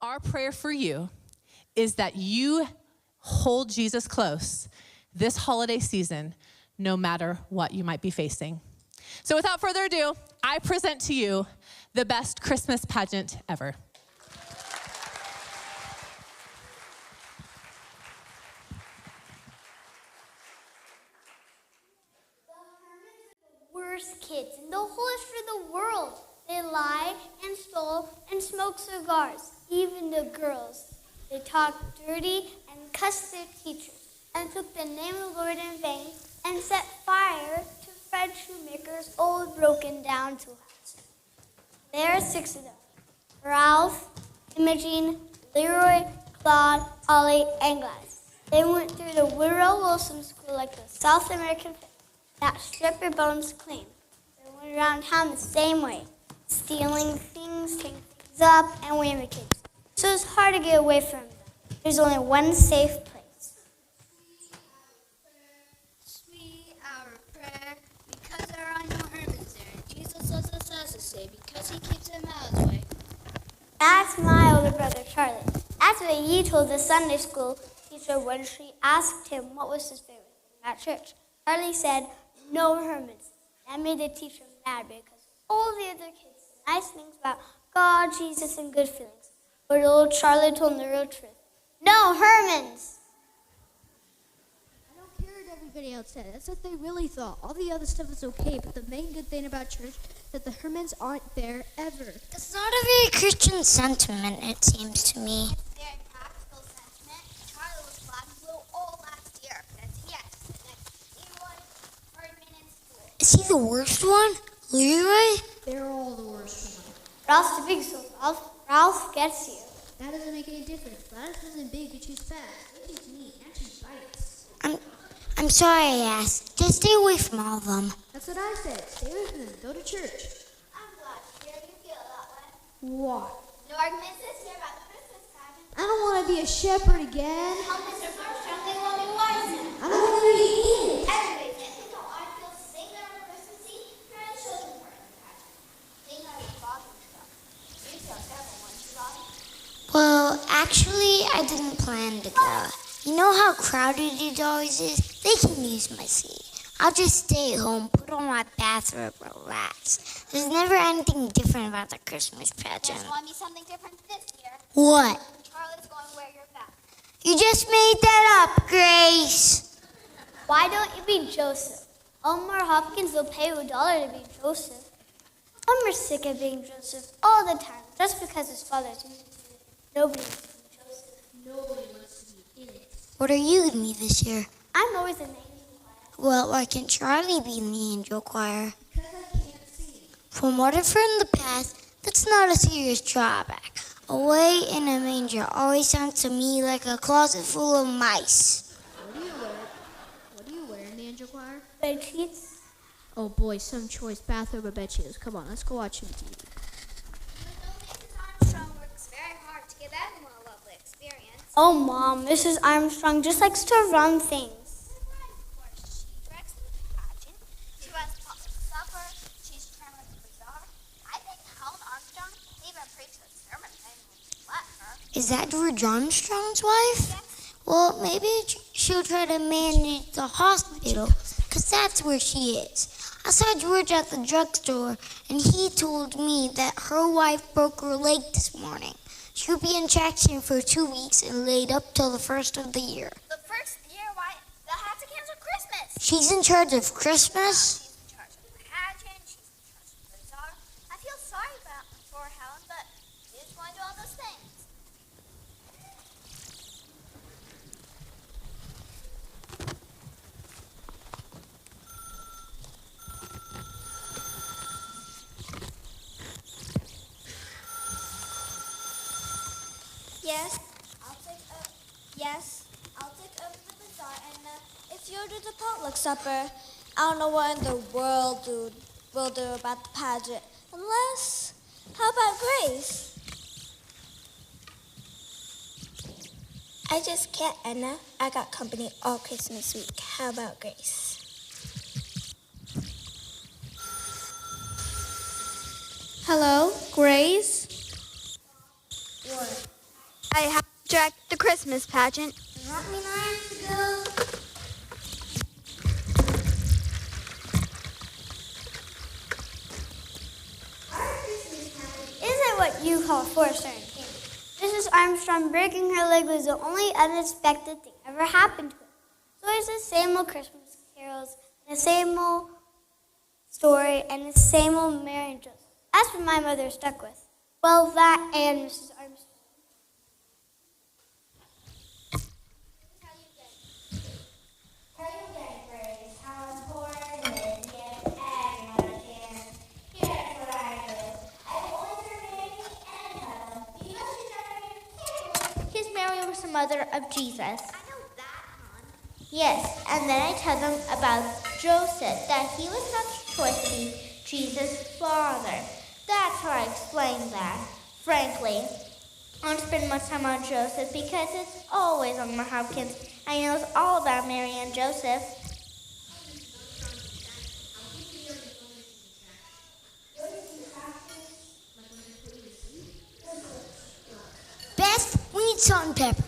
our prayer for you is that you hold Jesus close this holiday season, no matter what you might be facing. So without further ado, I present to you the best Christmas pageant ever. Worst kids in the whole history of the world. They lie and stole and smoke cigars, even the girls. They talked dirty and cussed their teachers and took the name of the Lord in vain and set fire to Fred Shoemaker's old broken down toolhouse. There are 6 of them: Ralph, Imogene, Leroy, Claude, Ollie, and Gladys. They went through the Woodrow Wilson School like the South American that strip your bones clean. They went around town the same way, stealing things, taking things up, and waving kids. So it's hard to get away from them. There's only one safe place. Sweet hour of prayer, because there are no Herdmans there. And Jesus lets us to say, because he keeps them out of his way. That's my older brother, Charlie. That's what he told the Sunday school teacher when she asked him what was his favorite thing at church. Charlie said, no Herdmans. That made the teacher mad because all the other kids said nice things about God, Jesus, and good feelings. But old Charlie told them the real truth. No Herdmans! I don't care what everybody else said. That's what they really thought. All the other stuff is okay, but the main good thing about church is that the Herdmans aren't there ever. It's not a very Christian sentiment, it seems to me. It's a very practical sentiment. Charlie was black and blue all last year because he had to sit next to anyone Herdman in school. Is he the worst one? Leroy? They're all the worst ones. Ralph's the big so Ralph gets you. That doesn't make any difference. Gladys isn't big, but she's fat. She's neat, and she bites. I'm sorry I asked. Just stay away from all of them. That's what I said. Stay away from them. Go to church. I'm glad to hear you feel that way. What? No arguments this year about the Christmas pageant. I don't want to be a shepherd again. Oh, Mr. Armstrong, they want me wise. I don't want to be English. Everybody can't think how I feel sitting there on Christmas Eve trying to show them where the pageant. They know the father stuff. You tell several ones, Robbie. Well, actually, I didn't plan to go. You know how crowded it always is? They can use my seat. I'll just stay at home, put on my bathrobe, relax. There's never anything different about the Christmas pageant. There's going to be something different this year. What? Charlie's going to wear your back. You just made that up, Grace. Why don't you be Joseph? Elmer Hopkins will pay you $1 to be Joseph. Elmer's sick of being Joseph all the time, just because his father's music. Nobody wants to be Joseph. Nobody wants to be in it. What are you going to be this year? I'm always an angel. Well, why can't Charlie be in the angel choir? Because I can't sing. From what I've heard in the past, that's not a serious drawback. Away in a manger always sounds to me like a closet full of mice. What do you wear? What do you wear in the angel choir? Bed sheets. Oh boy, some choice bathrobe or bed sheets. Come on, let's go watch some TV. Mrs. Armstrong works very hard to give everyone a lovely experience. Oh, Mom, Mrs. Armstrong just likes to run things. Of course, she directs the pageant. She runs the public supper. She's chairman of the bazaar. I think Helen Armstrong even preached a sermon if anyone would let her. Is that George Armstrong's wife? Yes. Well, maybe she'll try to manage the hospital, because that's where she is. I saw George at the drugstore, and he told me that her wife broke her leg this morning. She'll be in traction for 2 weeks and laid up till the first of the year. The first year, why? They'll have to cancel Christmas. She's in charge of Christmas? She's in charge of the pageant. She's in charge of the bazaar. I feel sorry for Helen, but she's going to do all those things. I'll take over the bazaar, and if you'll do the potluck supper, I don't know what in the world we'll do about the pageant. Unless, how about Grace? I just can't, Edna. I got company all Christmas week. How about Grace? Hello, Grace? What? I have to direct the Christmas pageant. Want me to go? Isn't what you call forced entertainment. Mrs. Armstrong breaking her leg was the only unexpected thing ever happened to her. So it's the same old Christmas carols, and the same old story, and the same old Mary and Joseph. That's what my mother stuck with. Well, that and Mrs. Armstrong. The mother of Jesus. I know that, hon. Yes, and then I tell them about Joseph, that he was not choice to be Jesus' father. That's how I explain that. Frankly, I don't spend much time on Joseph because it's always on my Hopkins. I know all about Mary and Joseph. Beth, we need salt and pepper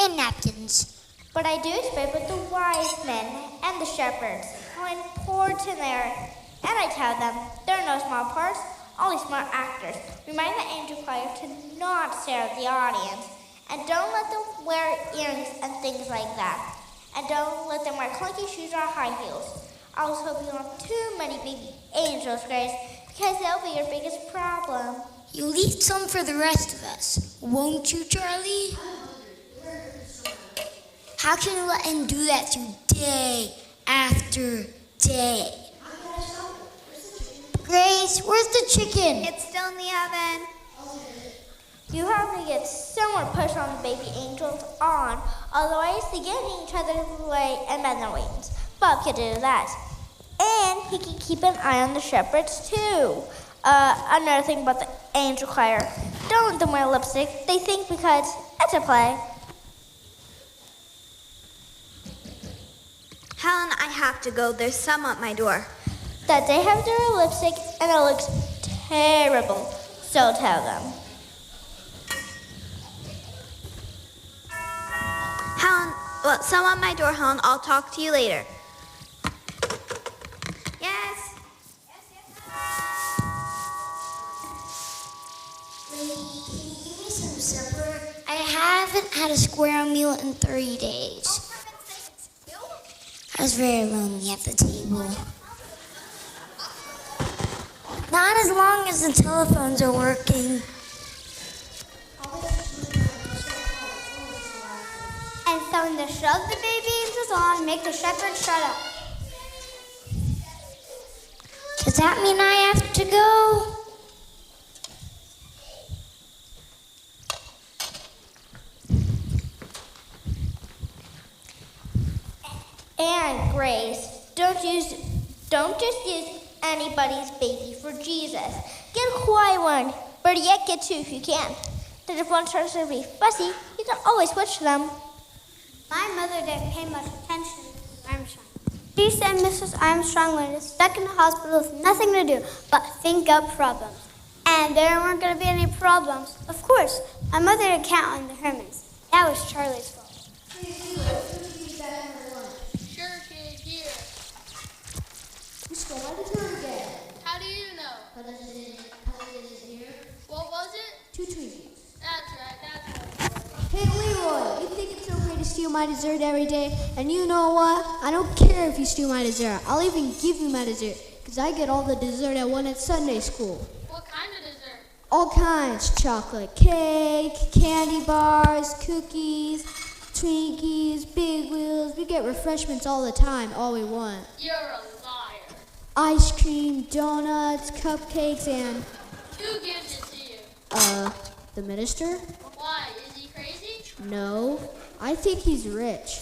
and napkins. But I do speak with the wise men and the shepherds, how important they are. And I tell them, they're no small parts, only smart actors. Remind the angel choir to not stare at the audience. And don't let them wear earrings and things like that. And don't let them wear clunky shoes or high heels. I also hope you don't have too many big angels, Grace, because they'll be your biggest problem. You'll leave some for the rest of us, won't you, Charlie? How can you let him do that through day after day? Grace, where's the chicken? It's still in the oven. You have to get some more push on the baby angels on, otherwise they get in each other's way and bend their wings. Bob can do that. And he can keep an eye on the shepherds too. Another thing about the angel choir, don't let them wear lipstick. They think because it's a play. Helen, I have to go. There's some at my door. That they have to wear lipstick and it looks terrible. So tell them. Helen, well, some at my door, Helen. I'll talk to you later. Yes. Lady, can you give me some supper? I haven't had a square meal in 3 days. Oh, for heaven's sake, it's you? I was very lonely at the table. Not as long as the telephones are working. And so when they shove the baby angels on, make the shepherds shut up. Does that mean I have to go? And Grace, don't just use anybody's baby for Jesus. Get a quiet one, but yet get two if you can. Then if one starts to be fussy, you can always switch them. My mother didn't pay much attention to Mrs. Armstrong. She said Mrs. Armstrong was stuck in the hospital with nothing to do but think up problems. And there weren't going to be any problems. Of course, my mother didn't count on the Herdmans. That was Charlie's fault. Sure, kid, here. You stole my dessert again. How do you know? Because it isn't here. What was it? 2 Twinkies. That's right, that's what it was. Hey, Leroy, you think it's okay to steal my dessert every day? And you know what? I don't care if you steal my dessert. I'll even give you my dessert, because I get all the dessert I want at Sunday school. What kind of dessert? All kinds. Chocolate cake, candy bars, cookies, Twinkies, Big Wheels. We get refreshments all the time, all we want. You're a liar. Ice cream, donuts, cupcakes, and... Who gives it to you? The minister? Why? Is he crazy? No, I think he's rich.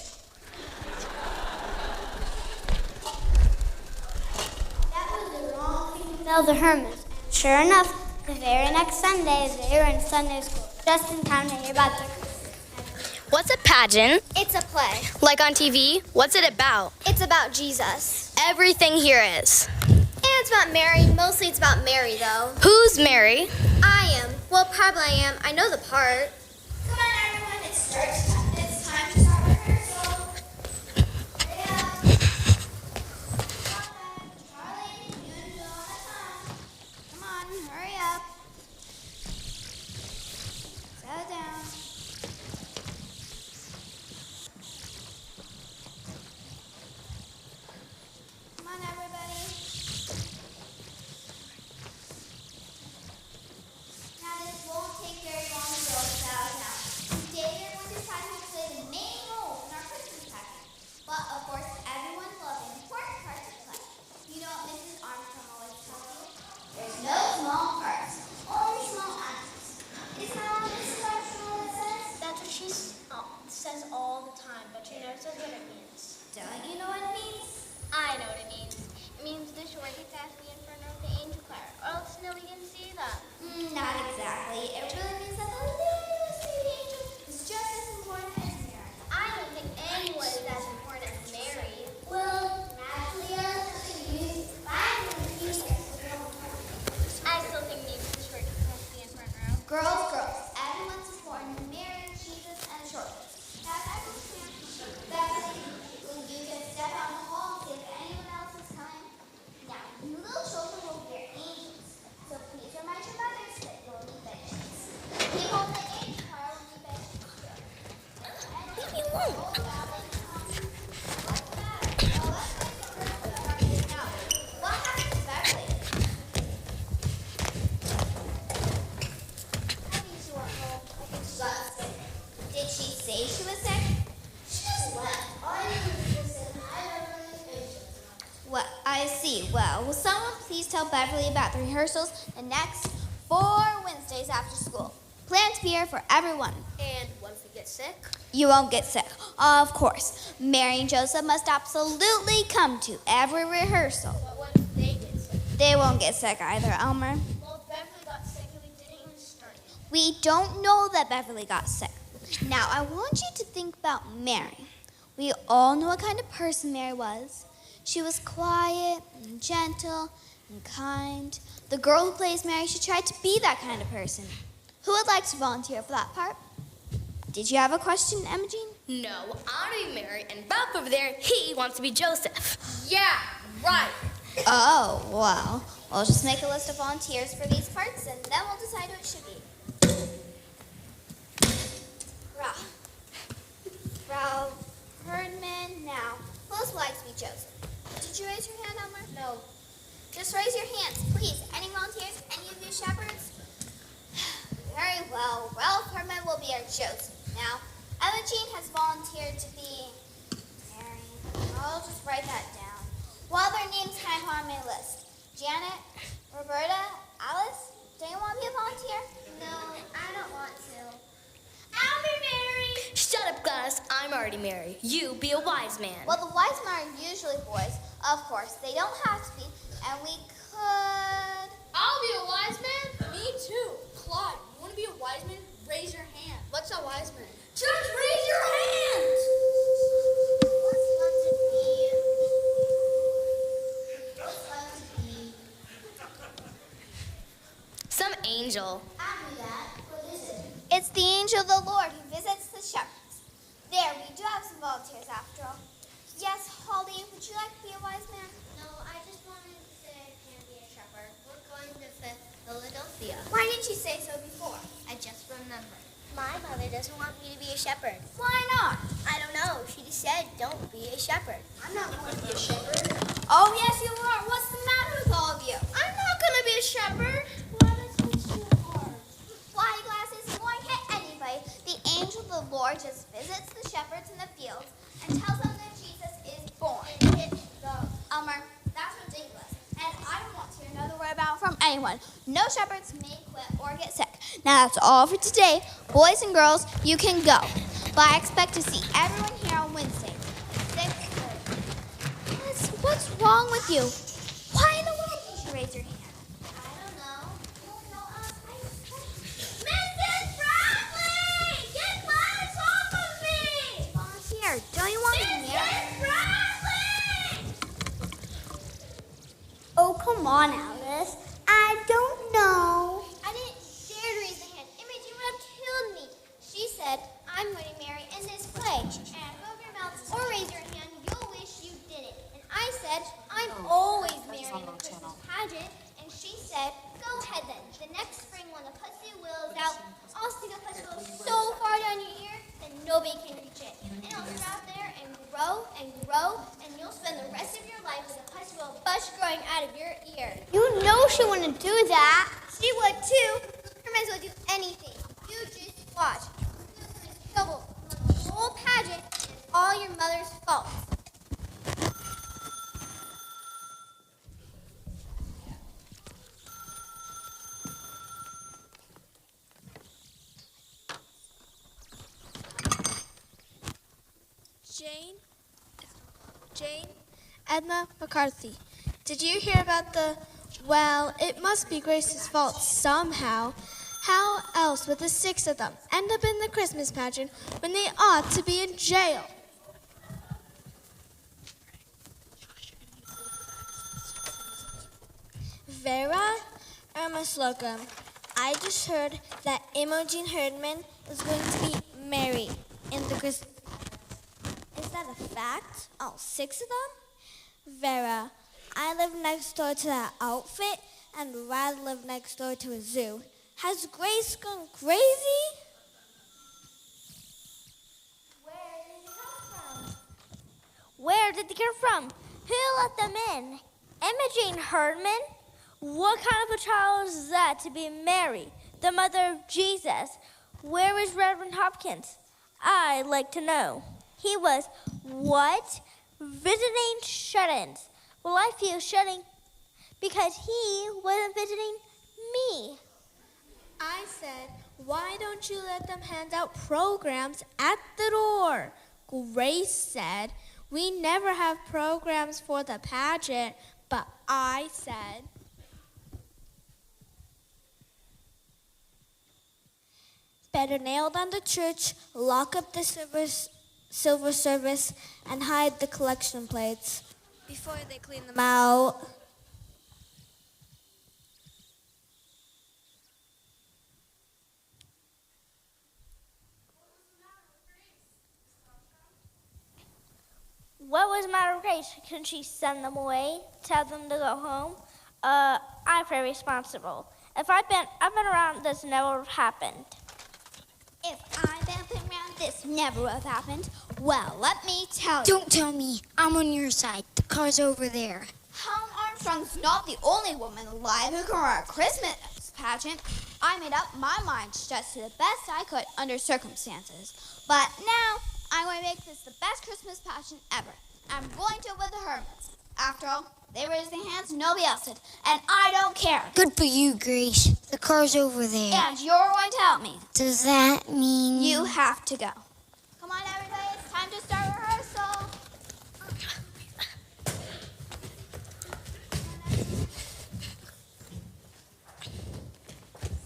That was the wrong thing to tell the Herdmans. Sure enough, the very next Sunday, they were in Sunday school, just in time to hear about the What's a pageant? It's a play. Like on TV? What's it about? It's about Jesus. Everything here is. And it's about Mary. Mostly it's about Mary, though. Who's Mary? I am. Well, probably I am. I know the part. Come on, Don't you know what it means? I know what it means. It means the short gets out of the inferno of the angel choir, or else nobody can see them. Not exactly. It really means that the littlest baby angel is just as important as Mary. I don't think anyone is as important as Mary. Well, naturally, can use Bible I still think maybe the short gets out of the inferno. Girls, everyone's important. Mary, Jesus, and the short. Have everyone stand. Bethany, you can step out in the hall and see if anyone else is coming. Now, you little children will hear angels. So please remind your mothers that you'll need benches. People in the angel choir will need benches too. Leave me alone. What's the matter? Well, let's make the rehearsal start now. What happened to Beverly? I think she went home. I think she got sick. Did she say she was sick? She just left. All I knew was that I never really What? I see. Well, will someone please tell Beverly about the rehearsals the next 4 Wednesdays after school? Plan to be here for everyone. And once we get sick? You won't get sick. Of course. Mary and Joseph must absolutely come to every rehearsal. But what if they get sick? They won't get sick either, Elmer. Well, Beverly got sick and we didn't even start yet. We don't know that Beverly got sick. Now, I want you to think about Mary. We all know what kind of person Mary was. She was quiet and gentle and kind. The girl who plays Mary should try to be that kind of person. Who would like to volunteer for that part? Did you have a question, Emma Jean? No, I want to be Mary, and Ralph over there, he wants to be Joseph. Yeah, right. Oh, well, we'll just make a list of volunteers for these parts, and then we'll decide who it should be. Ralph, Herdman, now, who else would like to be Joseph? Did you raise your hand, Elmer? No. Just raise your hands, please. Any volunteers? Any of you shepherds? Very well. Ralph Herdman will be our Joseph. Now, Emma Jean has volunteered to be Mary. I'll just write that down. What other names can I have on my list? Janet, Roberta, Alice? Do you want to be a volunteer? No, I don't want to. I'll be Mary. Shut up, Gladys. I'm already Mary. You be a wise man. Well, the wise men are usually boys. Of course, they don't have to be. And we could... I'll be a wise man. Me too. Claude, you want to be a wise man? Raise your hand. What's a wise man? Just raise your hand. What's fun to be? What's fun to be? Some angel. I knew that. What is it? It's the angel of the Lord who visits the shepherds. There, we do have some volunteers after all. Yes, Holly, would you like to be a wise man? No, I just wanted to say I can't be a shepherd. We're going to Philadelphia. Why didn't you say so before? I just remembered. My mother doesn't want me to be a shepherd. Why not? I don't know. She just said, don't be a shepherd. I'm not going to be a shepherd. Oh, yes, you are. What's the matter with all of you? I'm not going to be a shepherd. Fly glasses won't hit anybody. The angel of the Lord just visits the shepherds in the fields and tells them that Jesus is born. Elmer, that's ridiculous. And I don't want to hear another word about it from anyone. No shepherds may quit or get sick. Now that's all for today. Boys and girls, you can go. But I expect to see everyone here on Wednesday. 6:30. What's wrong with you? Why in the world did you raise your hand? I don't know. Mrs. Bradley! Get Gladys off of me! Volunteer, don't you want to be here? Mrs. Bradley! Oh, come on, Alice. I don't know. I didn't dare to raise my hand. Imogen would have killed me. She said, I'm going to marry in this play. And open your mouth or raise your hand. You'll wish you didn't. And I said, I'm always marrying the Christmas pageant. And she said, go ahead then. The next spring when the pussy wheel is out, I'll stick a pussy wheel so far down your ear that nobody can reach it. And it'll sit out there and grow, and you'll spend the rest of your life with a pussy wheel bush growing out of your ear. You know she wouldn't do that. She would too. Hermans would do anything. You just watch. Trouble. The whole pageant is all your mother's fault. Jane? Jane, Edna McCarthy. Did you hear about well, it must be Grace's fault somehow. How else would the 6 of them end up in the Christmas pageant when they ought to be in jail? Vera Irma Slocum, I just heard that Imogen Herdman is going to be married in the Christmas. Is that a fact? All 6 of them? Vera, I live next door to that outfit, and Rad lived next door to a zoo. Has Grace gone crazy? Where did they come from? Who let them in? Imogen Herdman? What kind of a child is that to be Mary, the mother of Jesus? Where is Reverend Hopkins? I'd like to know. He was, what? Visiting shut-ins. Well, I feel shutting because he wasn't visiting me. I said, why don't you let them hand out programs at the door? Grace said, we never have programs for the pageant, but I said, better nail down the church, lock up the silver service, and hide the collection plates before they clean them out. What was the matter with Grace? Couldn't she send them away, tell them to go home? I'm very responsible. If I've been around, this never would have happened. If I've been around, this never would have happened. Well, let me tell you. Don't tell me. I'm on your side. The car's over there. Helen Armstrong's not the only woman alive who can run a Christmas pageant. I made up my mind just to the best I could under circumstances. But now, I'm going to make this the best Christmas pageant ever. I'm going to with the Herdmans. After all, they raised their hands, nobody else did. And I don't care. Good for you, Grace. The car's over there. And you're going to help me. Does that mean... You have to go. Come on, everybody. It's time to start rehearsal.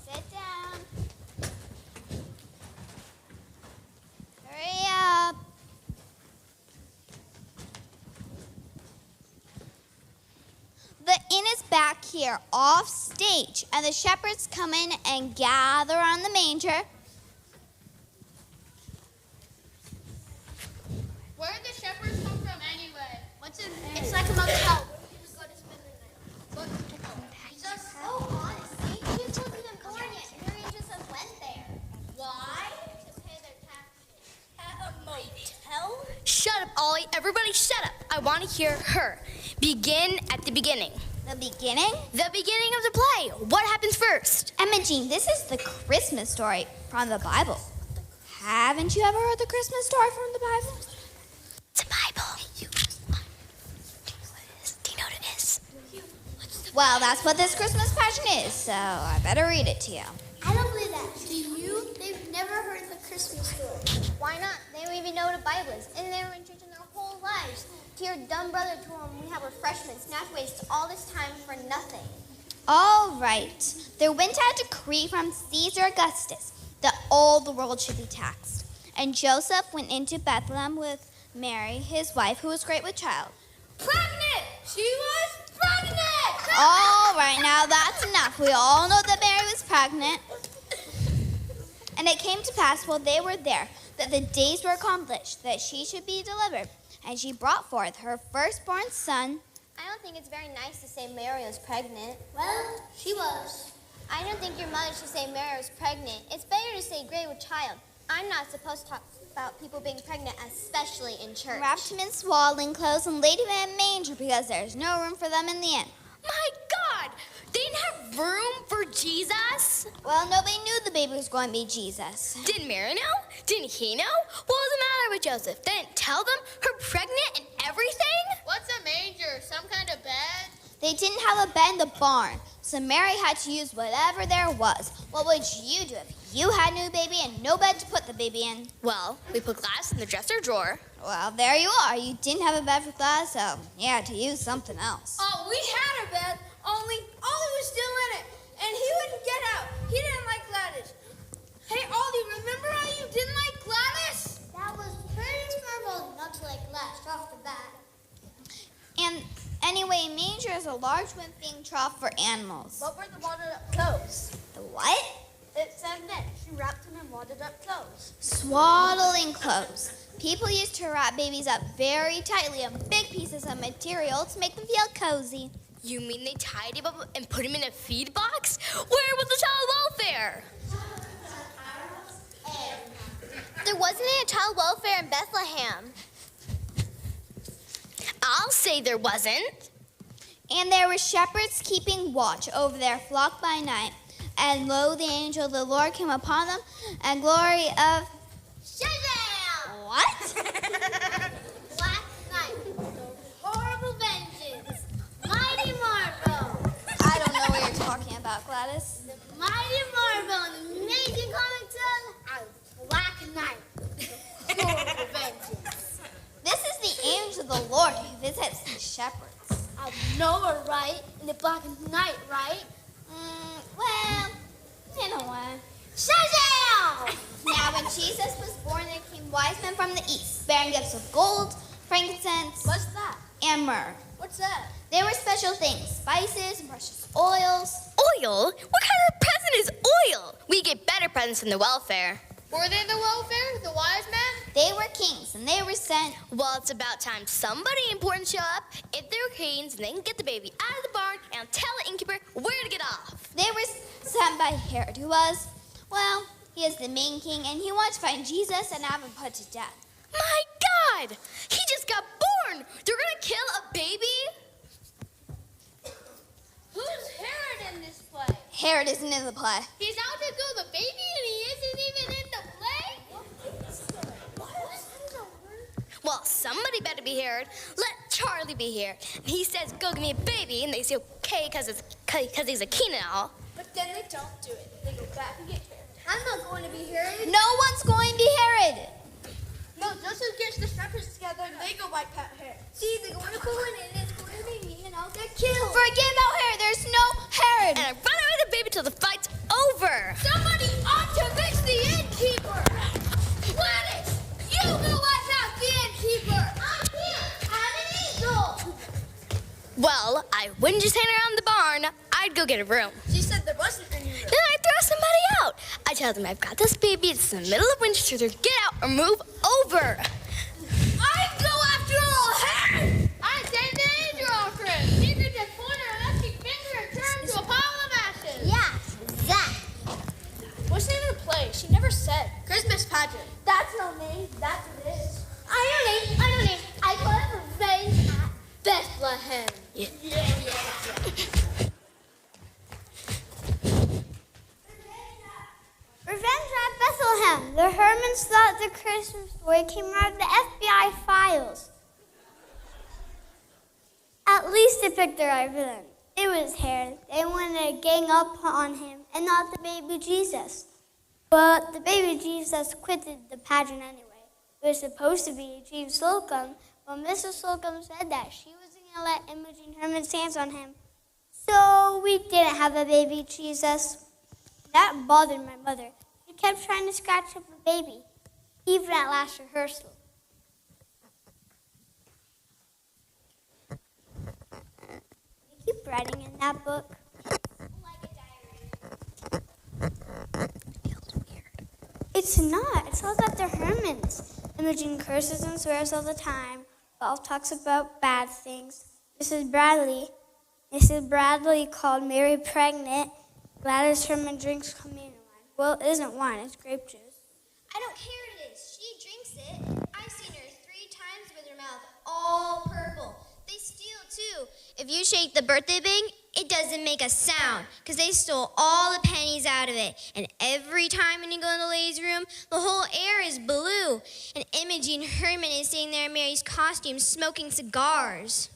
Sit down. Hurry up. The inn is back here, off stage, and the shepherds come in and gather on the manger. Where did the shepherds come from anyway? What's in there? It's like a motel. People go to spend the night. Jesus. Oh, honestly, you told me them born yet. Mary just went there. Why? To pay their taxes. At a motel? Shut up, Ollie. Everybody shut up. I want to hear her. Begin at the beginning. The beginning? The beginning of the play. What happens first? Imogen, this is the Christmas story from the Bible. Haven't you ever heard the Christmas story from the Bible? It's a Bible. Do you know what it is? Well, that's what this Christmas pageant is, so I better read it to you. I don't believe that. Do you? They've never heard the Christmas story. Why not? They don't even know what a Bible is, and they were in church in their whole lives. To your dumb brother to whom we have refreshments, not waste all this time for nothing. All right. There went out a decree from Caesar Augustus that all the world should be taxed. And Joseph went into Bethlehem with Mary, his wife, who was great with child. Pregnant! She was pregnant! All right, now that's enough. We all know that Mary was pregnant. And it came to pass while they were there that the days were accomplished, that she should be delivered. And she brought forth her firstborn son. I don't think it's very nice to say Mary was pregnant. Well, she was. I don't think your mother should say Mary was pregnant. It's better to say great with child. I'm not supposed to talk about people being pregnant, especially in church. Wrapped him in swaddling clothes and laid him in a manger because there's no room for them in the inn. My God! They didn't have room for Jesus? Well, nobody knew the baby was going to be Jesus. Didn't Mary know? Didn't he know? What was the matter with Joseph? They didn't tell them her pregnant and everything? What's a manger? Some kind of bed? They didn't have a bed in the barn, So Mary had to use whatever there was. What would you do if you had a new baby and no bed to put the baby in? Well, we put Gladys in the dresser drawer. Well, there you are. You didn't have a bed for Gladys, so you had to use something else. Oh, we had a bed, only Ollie was still in it, and he wouldn't get out. He didn't like Gladys. Hey, Ollie, remember how you didn't like Gladys? That was pretty normal not to like Gladys off the bat. And anyway, manger is a large wimping trough for animals. What were the wadded up clothes? The what? It said that she wrapped them in wadded up clothes. Swaddling clothes. People used to wrap babies up very tightly in big pieces of material to make them feel cozy. You mean they tied him up and put him in a feed box? Where was the child welfare? There wasn't any child welfare in Bethlehem. I'll say there wasn't. And there were shepherds keeping watch over their flock by night. And lo, the angel of the Lord came upon them, and glory of Shazam! what? Black Knight. Horrible vengeance. Mighty Marvel. I don't know what you're talking about, Gladys. Mighty Marvel, an amazing comic of Black Knight. Horrible vengeance. This is the angel of the Lord who visits the shepherds. Noah, right? And the Black Knight, right? Well, in a way. Shazam! Now, when Jesus was born, there came wise men from the east, bearing gifts of gold, frankincense, What's that? and myrrh. What's that? They were special things, spices and precious oils. Oil? What kind of present is oil? We get better presents than the welfare. Were they the welfare, the wise men? They were kings, and they were sent. Well, it's about time somebody important show up. If they were kings, they can get the baby out of the barn and tell the innkeeper where to get off. They were sent by Herod, who was, well, he is the main king, and he wanted to find Jesus and have him put to death. My God! He just got born! They're gonna kill a baby? Who's Herod in this play? Herod isn't in the play. He's out to kill the baby and he isn't even in the play? Well, somebody better be Herod. Let Charlie be here. And he says, go give me a baby, and they say, okay, because he's a king and all. But then they don't do it. They go back and get Herod. I'm not going to be Herod. No one's going to be Herod. No, Joseph gets the shepherds together and they go by Herod. See, they're going to go in and it's going to be me and I'll get killed. Forget about Herod. There's no Herod. And I run away with the baby till the fight's over. Somebody ought to fix the innkeeper. Gladys, you go let out the innkeeper. I can't. I'm an eagle. Well, I wouldn't just hang around the barn. I'd go get a room. She said there wasn't any room. Then I'd throw somebody out. I tell them I've got this baby. It's in the middle of Winchester. Get out or move over. I'd go after all Herod. I take the angel off Chris. He could just point her lefty finger and turn to a pile of ashes. Yeah, that. What's the name of the play? She never said. Christmas Pageant. That's no name. That's what it is. I don't know. I call it Revenge at Bethlehem. Revenge at Bethlehem. The Herdmans thought the Christmas story came out of the FBI files. At least they picked the right villain. It was Herod. They wanted to gang up on him and not the baby Jesus. But the baby Jesus quitted the pageant anyway. It was supposed to be James Slocum, but Mrs. Slocum said that she wasn't going to let Imogen Herman's hands on him. So we didn't have a baby Jesus. That bothered my mother. She kept trying to scratch up the baby, even at last rehearsal. You keep writing in that book. It's not. It's all about the Herdmans. Imogen curses and swears all the time. Ralph talks about bad things. Mrs. Bradley called Mary pregnant. Gladys Herdman drinks communion wine. Well, it isn't wine. It's grape juice. I don't care what it is. She drinks it. I've seen her 3 times with her mouth all purple. They steal, too. If you shake the birthday bing, it doesn't make a sound because they stole all the pennies out of it. And every time when you go in the ladies' room, the whole air is blue. And Imogen Herman is sitting there in Mary's costume smoking cigars.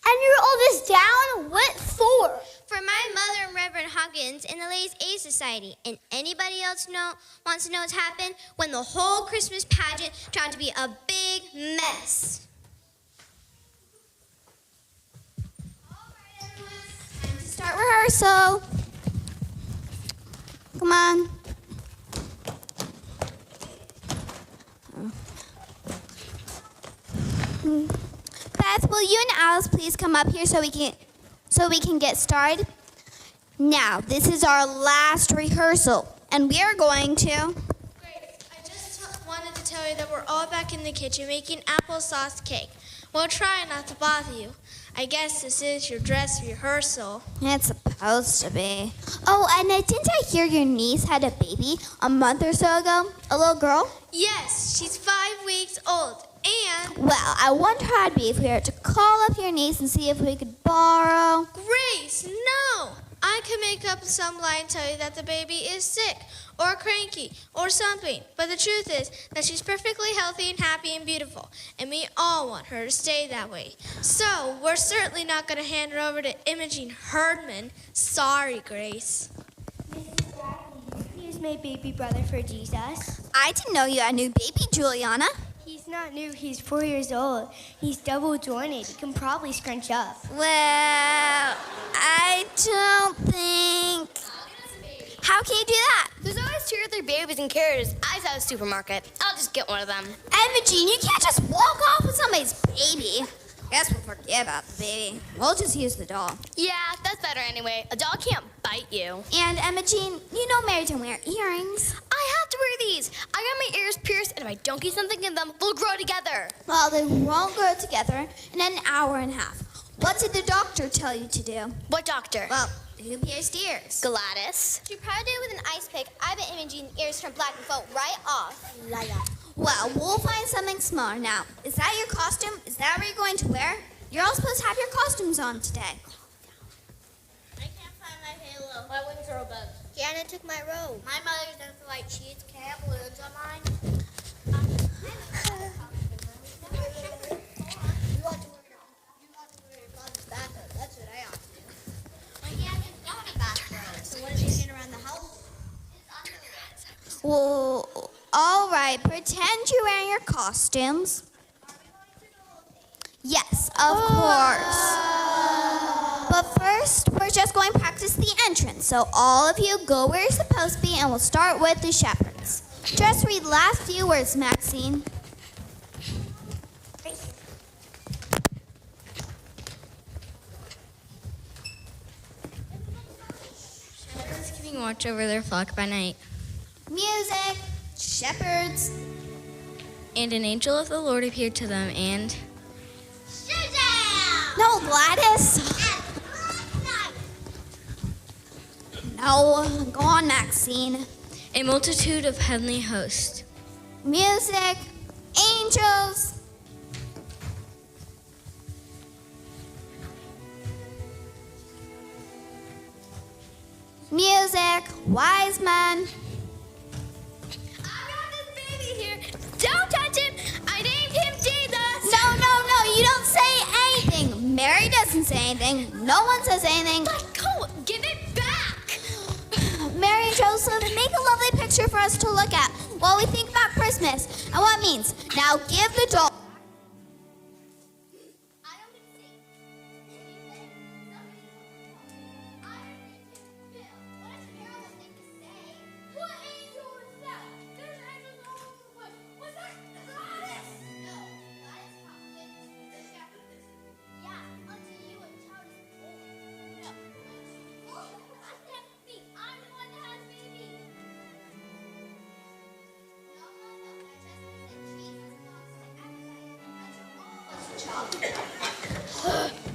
And you wrote all this down? What for? For my mother and Reverend Hawkins and the Ladies' Aid Society. And anybody else wants to know what's happened when the whole Christmas pageant turned out to be a big mess. All right, everyone. Time to start rehearsal. Come on. Beth, will you and Alice please come up here so we can get started? Now, this is our last rehearsal, and we are going to... Great. I just wanted to tell you that we're all back in the kitchen making applesauce cake. We'll try not to bother you. I guess this is your dress rehearsal. It's supposed to be. Oh, and didn't I hear your niece had a baby a month or so ago? A little girl? Yes, she's 5 weeks old. And... Well, I wonder how it'd be if we were to call up your niece and see if we could borrow... Grace, no! I could make up some lie and tell you that the baby is sick or cranky or something. But the truth is that she's perfectly healthy and happy and beautiful. And we all want her to stay that way. So we're certainly not going to hand her over to Imogen Herdman. Sorry, Grace. Mrs. Bradley, here's my baby brother for Jesus. I didn't know you had a new baby, Juliana. He's not new, he's 4 years old. He's double jointed. He can probably scrunch up. Well, I don't think... How can you do that? There's always 2 or 3 babies and carriers eyes at a supermarket. I'll just get one of them. Imogen, you can't just walk off with somebody's baby. Guess we'll forget about the baby. We'll just use the doll. Yeah, that's better anyway. A dog can't bite you. And Imogen, you know Mary don't wear earrings. I have to wear these. I got my ears pierced, and if I don't get something in them, they'll grow together. Well, they won't grow together in an hour and a half. What did the doctor tell you to do? What doctor? Well, who pierced ears? Gladys. She probably did it with an ice pick. I bet Imogen ears turn black and fall right off. Well, we'll find something smaller. Now, is that your costume? Is that what you're going to wear? You're all supposed to have your costumes on today. I can't find my halo. My wings are above. Janet took my robe. My mother doesn't like cheese. Can I have balloons on mine? You want to wear your father's bathrobe. That's what I ought to do. My dad has got a bathrobe. So what is he doing around the house? Well, all right. Pretend you're wearing your costumes. Yes, of course. But first, we're just going to practice the entrance. So all of you go where you're supposed to be, and we'll start with the shepherds. Just read the last few words, Maxine. Shepherds keeping watch over their flock by night. Music, shepherds. And an angel of the Lord appeared to them, and... No, Gladys. No, go on, Maxine. a multitude of heavenly hosts. Music, angels. Music, wise men. I got this baby here. Don't touch him. I named him Jesus. No, you don't say anything. Mary doesn't say anything. No one says anything. Let go. Give it back. Mary and Joseph, make a lovely picture for us to look at while we think about Christmas and what it means. Now give the doll.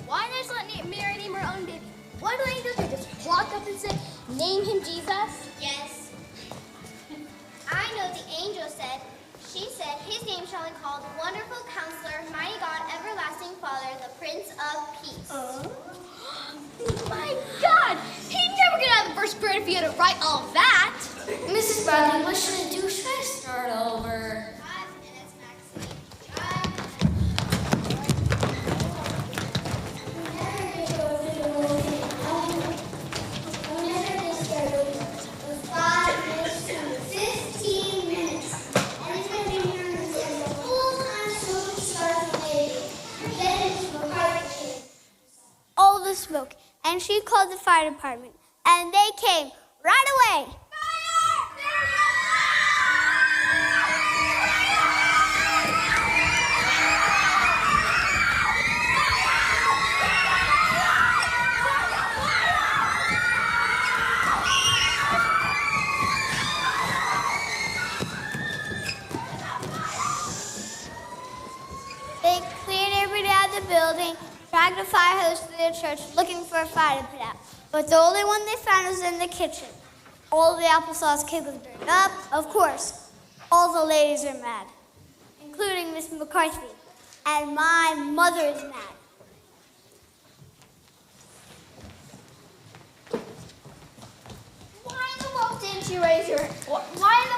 Why not just let Mary name her own baby? Why do I do that? Just walk up and say, name him Jesus? Yes. I know the angel said, she said, his name shall be called Wonderful Counselor, Mighty God, Everlasting Father, the Prince of Peace. My God! He'd never get out of the first grade if he had to write all that. Mrs. Bradley, what should I do? Should I start over? 5 minutes, Maxine. called the fire department, and they came right away. They cleared everybody out of the building, dragged a fire hose to their church, looking for a fire to put out. But the only one they found was in the kitchen. All the applesauce cake was burned up. Of course, all the ladies are mad, including Miss McCarthy. And my mother is mad. Why in the world didn't you raise your... Why in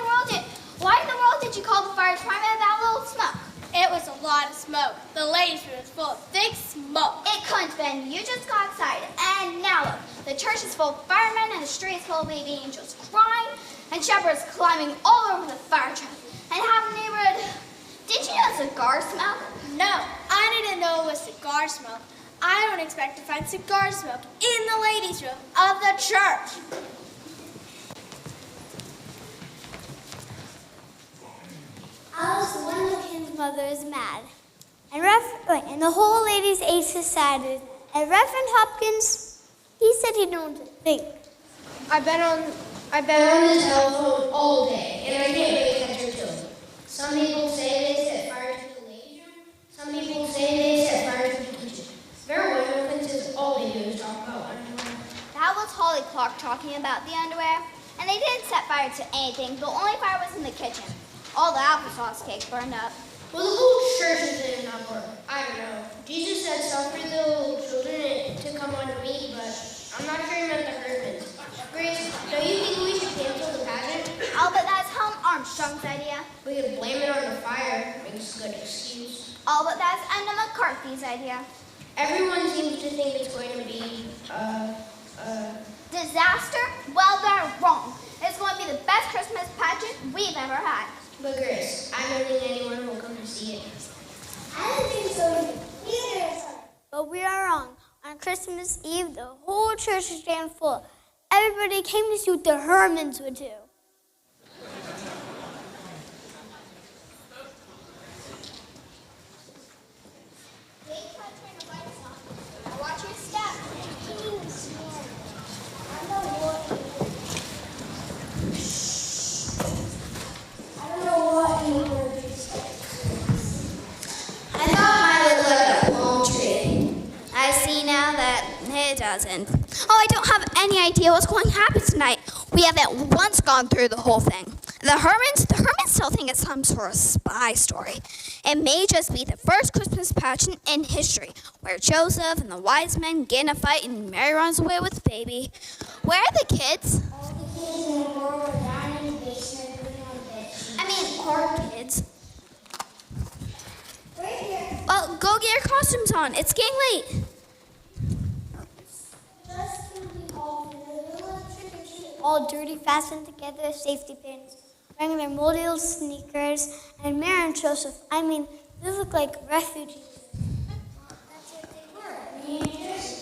the world did you call the fire department about a little smoke? It was a lot of smoke. The ladies' room was full of thick smoke. It couldn't have been. You just got excited. And now look, the church is full of firemen and the street is full of baby angels crying and shepherds climbing all over the fire truck. And half the neighborhood... Did you know cigar smoke? No, I didn't know it was cigar smoke. I don't expect to find cigar smoke in the ladies' room of the church. Alice, one of the kids' mother, is mad. And the whole ladies' aid society. And Reverend Hopkins, he said he didn't know what to think. I've been on the telephone all day, and I can't pay attention to it. Some people say they set fire to the ladies' room. Some people say they set fire to the kitchen. Their women says all they do is talk about underwear. That was Holly Clark talking about the underwear. And they didn't set fire to anything. The only fire was in the kitchen. All the applesauce cake burned up. Well, the whole church is in an uproar. I don't know. Jesus said suffer the little children to come unto me, but I'm not sure he meant the Herdmans. Grace, don't you think we should cancel the pageant? I'll bet that's Helen Armstrong's idea. We could blame it on the fire. Makes a good excuse. I'll bet that's Emma McCarthy's idea. Everyone seems to think it's going to be, Disaster? Well, they're wrong. It's going to be the best Christmas pageant we've ever had. But Grace, I don't think anyone will come to see it. I don't think so either. But we are wrong. On Christmas Eve, the whole church is jammed full. Everybody came to see what the Herdmans would do. Watch your step. I thought mine looked like a palm tree. I see now that it doesn't. Oh, I don't have any idea what's going to happen tonight. We haven't once gone through the whole thing. The Herdmans still think it's some sort of spy story. It may just be the first Christmas pageant in history, where Joseph and the wise men get in a fight and Mary runs away with the baby. Where are the kids? All the kids in the world are down in the basement living on beds. I mean, our kids. Right here. Well, go get your costumes on. It's getting late. All dirty, fastened together with safety pins, wearing their moldy old sneakers, and Mary and Joseph, they look like refugees. That's what they were.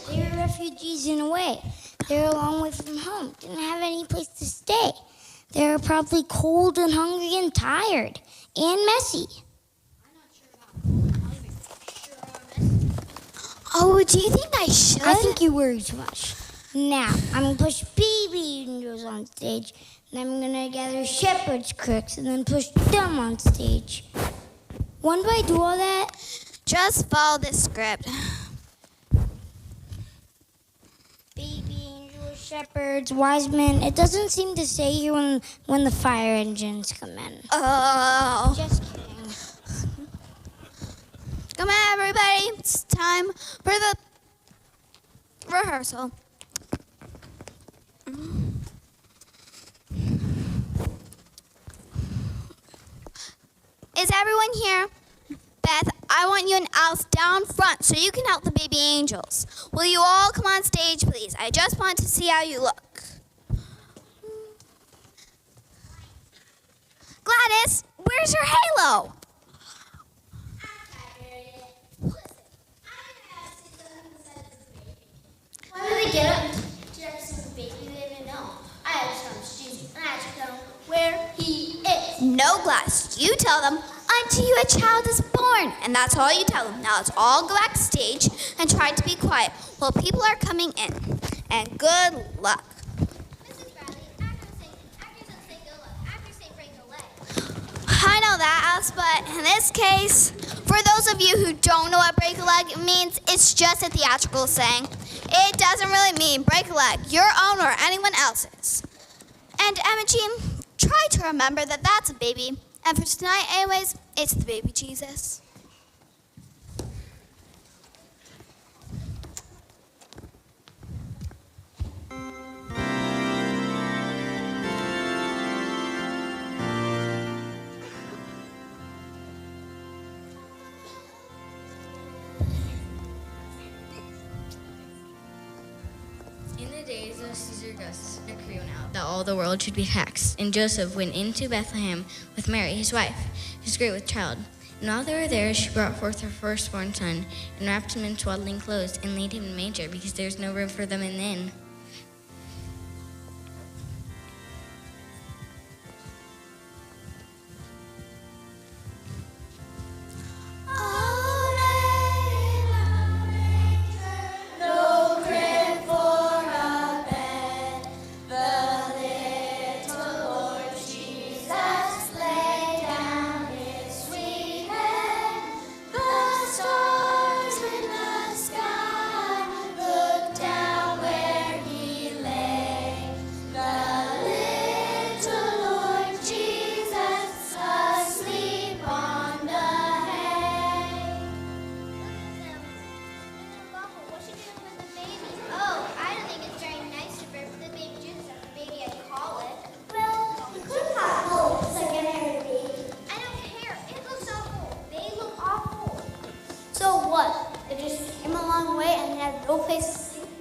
They were refugees in a way. They were a long way from home, didn't have any place to stay. They were probably cold and hungry and tired and messy. Oh, do you think I should? I think you worry too much. Now, I'm going to push baby angels on stage, and I'm going to gather shepherd's crooks and then push them on stage. When do I do all that? Just follow this script. Baby angels, shepherds, wise men. It doesn't seem to say here when the fire engines come in. Oh. Just kidding. Come on, everybody. It's time for the rehearsal. Is everyone here? Beth, I want you and Alice down front so you can help the baby angels. Will you all come on stage, please? I just want to see how you look. Gladys, where's your halo? Why do they get up? No, Glass, you tell them, unto you a child is born. And that's all you tell them. Now let's all go backstage and try to be quiet while people are coming in. And good luck. Mrs. Bradley, actors don't say good luck. Actors say break a leg. I know that, Alice, but in this case, for those of you who don't know what break a leg means, it's just a theatrical saying. It doesn't really mean break a leg, your own or anyone else's. And Emma Jean, try to remember that that's a baby. And for tonight, anyways, it's the baby Jesus. In the days of Caesar Augustus, a decree went out that all the world should be taxed. And Joseph went into Bethlehem with Mary, his wife, who was great with child. And while they were there, she brought forth her firstborn son, and wrapped him in swaddling clothes, and laid him in a manger, because there was no room for them in the inn.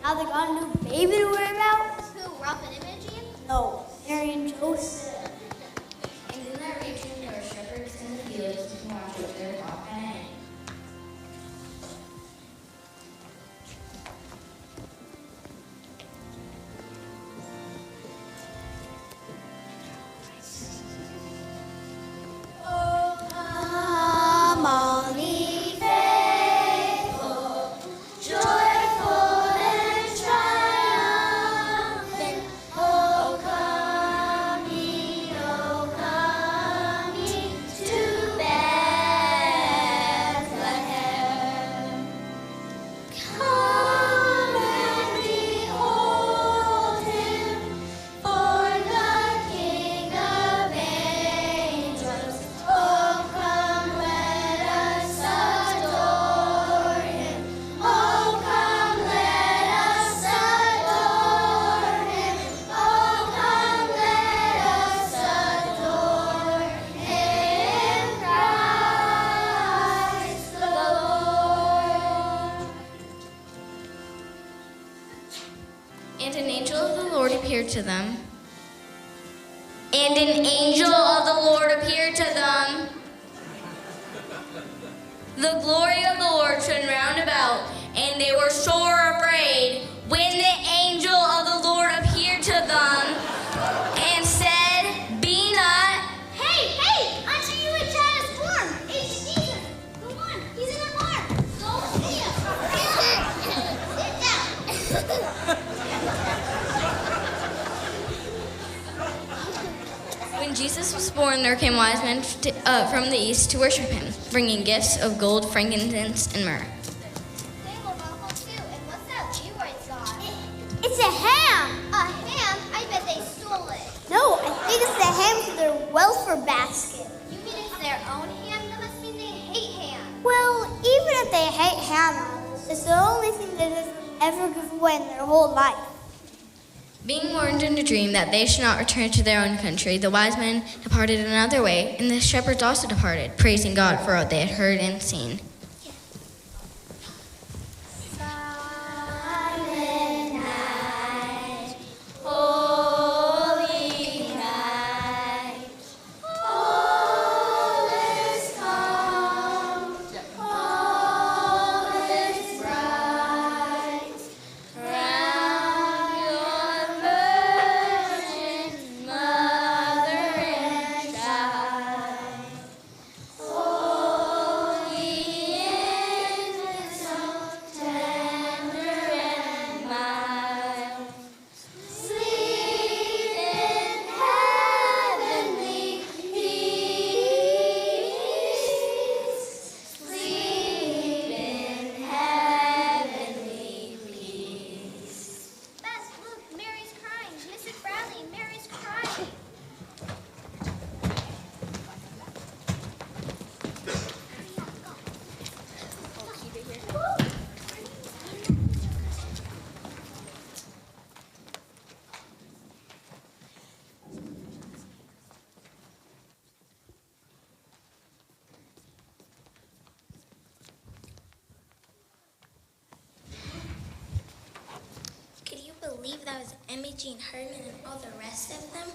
Now they got a new baby to worry about? Who, Ralph and Imogen? No, Mary and Joseph. And in that region there were shepherds in the fields who watched over their flock by night. Come on, ye faithful, joyful and triumphant. Oh, come ye to Bethlehem. Come and behold him, for the King of angels. Oh, come, let us adore him. Oh, come, let us adore him. Oh, come, let us adore him, Christ the Lord. And an angel of the Lord appeared to them. And an angel of the Lord appeared to them. The glory of the Lord shone round about, and they were sore afraid when the angel of the Lord appeared to them and said, Be not. Hey, unto you a child is born. It's Jesus. Go on, he's in the barn. Go see him. Sit down. When Jesus was born, there came wise men from the east to worship him, bringing gifts of gold, frankincense, and myrrh. They look awful too. And what's that Leroy's got? It's a ham. A ham? I bet they stole it. No, I think it's the ham for their welfare basket. You mean it's their own ham? That must mean they hate ham. Well, even if they hate ham, it's the only thing that they've ever given away in their whole life. Being warned in a dream that they should not return to their own country, the wise men departed another way, and the shepherds also departed, praising God for what they had heard and seen. Silent night, holy night, all is calm, all is bright, round your virgin mother and child. if that was Imogene, Herdman, and all the rest of them.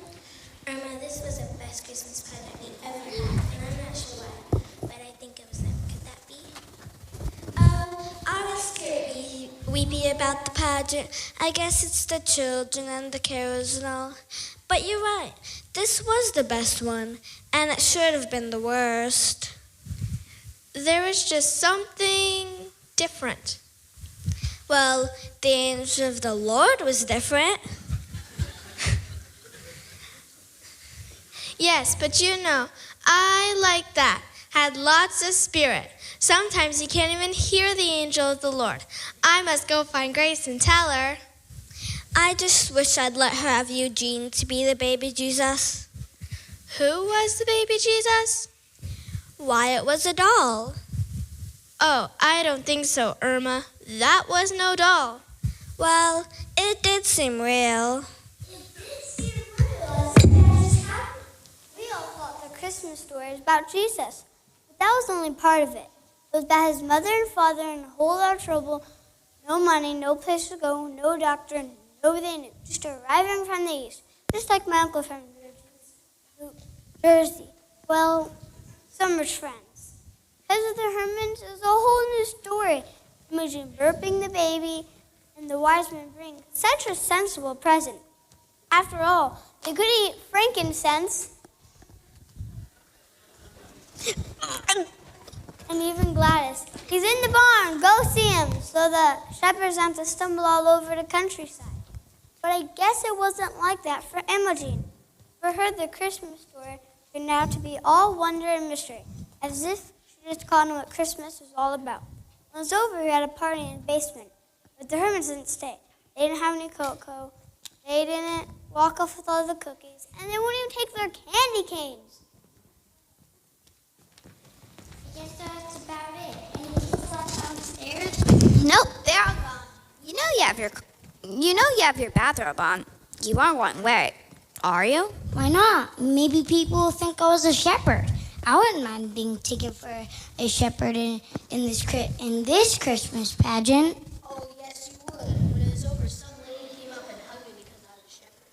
Irma, this was the best Christmas pageant we ever had, and I'm not sure why, but I think it was them. Could that be? I was scared weepy about the pageant. I guess it's the children and the carols and all. But you're right. This was the best one, and it should have been the worst. There was just something different. Well, the angel of the Lord was different. Yes, but you know, I like that. Had lots of spirit. Sometimes you can't even hear the angel of the Lord. I must go find Grace and tell her. I just wish I'd let her have Eugene to be the baby Jesus. Who was the baby Jesus? Why, it was a doll. Oh, I don't think so, Irma. That was no doll. Well, it did seem real. We all thought the Christmas story was about Jesus, but that was only part of it. It was about his mother and father in a whole lot of trouble, no money, no place to go, no doctor, and nobody they knew, just arriving from the east, just like my uncle from New Jersey. Well, some rich friends. Because of the Herdmans, it was a whole new story. Imagine burping the baby and the wise men bring such a sensible present. After all, they could eat frankincense and even Gladys. He's in the barn. Go see him, so the shepherds have to stumble all over the countryside. But I guess it wasn't like that for Imogene. For her, the Christmas story turned out to be all wonder and mystery, as if she just caught on what Christmas was all about. When it was over, we had a party in the basement, but the Herdmans didn't stay. They didn't have any cocoa. They didn't walk off with all the cookies, and they wouldn't even take their candy canes. I guess that's about it. Any people left downstairs? Nope, they're all gone. You know you have your bathrobe on. You aren't going to wear it, are you? Why not? Maybe people will think I was a shepherd. I wouldn't mind being taken for a shepherd in this Christmas pageant. Oh, yes, you would. When it was over, some lady came up and hugged me because I was a shepherd.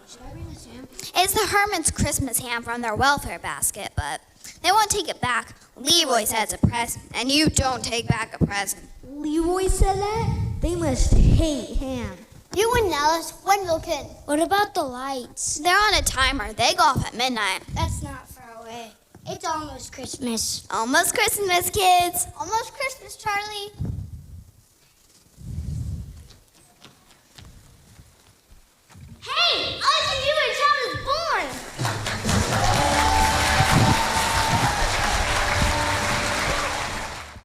Should I bring this ham? It's the Herdmans' Christmas ham from their welfare basket, but they won't take it back. Leroy says it's a present, and you don't take back a present. Leroy said that? They must hate ham. You and Alice Wendelkin. What about the lights? They're on a timer. They go off at midnight. That's not far away. It's almost Christmas. Almost Christmas, kids. Almost Christmas, Charlie. Hey, I think you and Charlie's born.